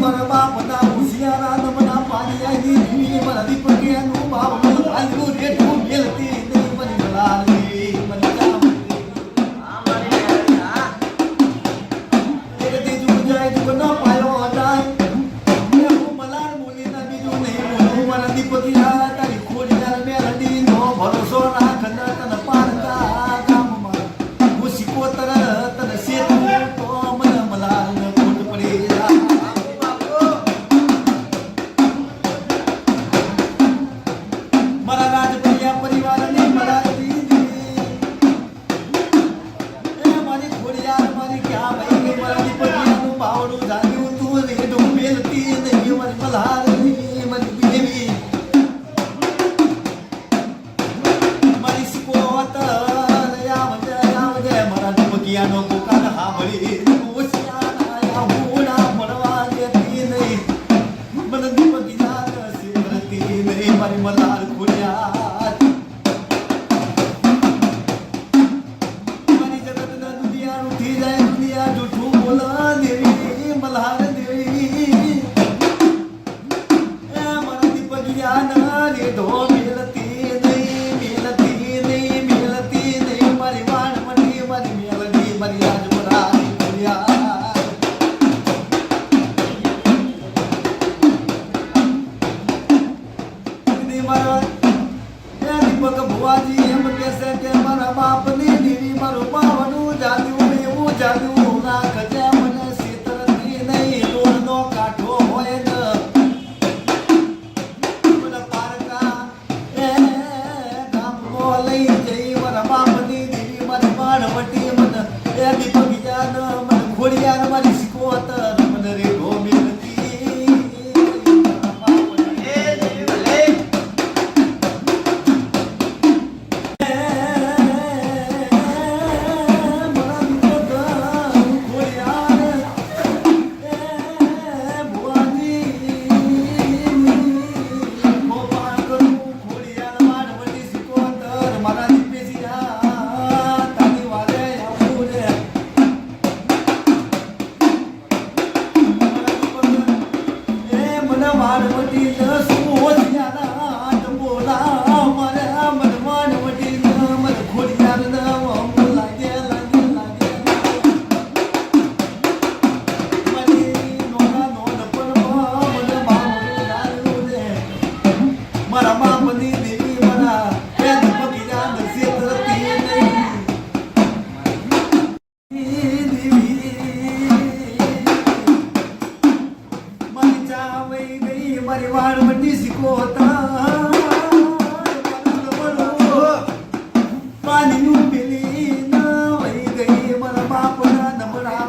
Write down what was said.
મારા બાપના ઉશિયારા નમના પાણી આવી દેવી મારા દીપકિયાનું બાવનું આલુ રેઠું મેલતી નહીં મને મલાલી મને જામ એક દીજું જાય દુગનો પાયો જાય હું મલાર બોલી ના બીજું નહીં બોલું મારા દીપકિયા તારી ખોડિયાર મેલડી નો ભરોસો રાખ ન તને પારતા ગામમાં હું શીખોતર તને શેતું તો મને મલાર ન ખોટ પડી મારા રાજપરિયા પરિવારની મલારી એ મારી ખોડિયાર મારી ક્યાં ભાઈ ગઈ મારા દીપકિયાનું બાવડું જાગ્યું તું રેડું મેલતી નહીં મારી મલારી મારી દેવી મારી શીખોતર આવજે મારા દીપકિયાનો પોકાર સાંભળી ઓશિયાના હુના મળવા દેતી નહીં મને દીપકિયા શીખરતી નહીં મારી મલાર ખોડિયાર મારી જગતના દુનિયાનું થઈ જાય દુનિયા જૂઠું બોલા દેવી મલ્હાર દેવી એ મારા દીપકિયાના રેઢો મેલતી નહીં મારી વાણમણી મારી મેલડી મારી રાજપરાની ખોડિયાર મારા દીપક ભુવાજી એમ કહેશે કે મારા બાપની દેવી મારું બાવનું જાગ્યું એવું જાગ્યું નાખ છે મને શીતળતી નહીં ડોળનો કાંઠો હોય ને મને પારકા એ ગામનો લઈ જઈ મારા બાપની દેવી મારી બાણવટી મને એ દીપકિયા મને ખોડિયાર મારી શીખોતર મને રેઢો મેલતી વાણવટી શું હોશિયારા બોલા મારા મન વાણવટી મન ખોડિયાર લાગે મારી નોના નોન પણ મને બાવડું રે મારા બાપની દેવી મારા એ દીપકિયા નસીબતી નહીં મારી વાણવટી શીખોતા પાણીનું પેલી ના વહી ગઈ મારા બાપના નમરા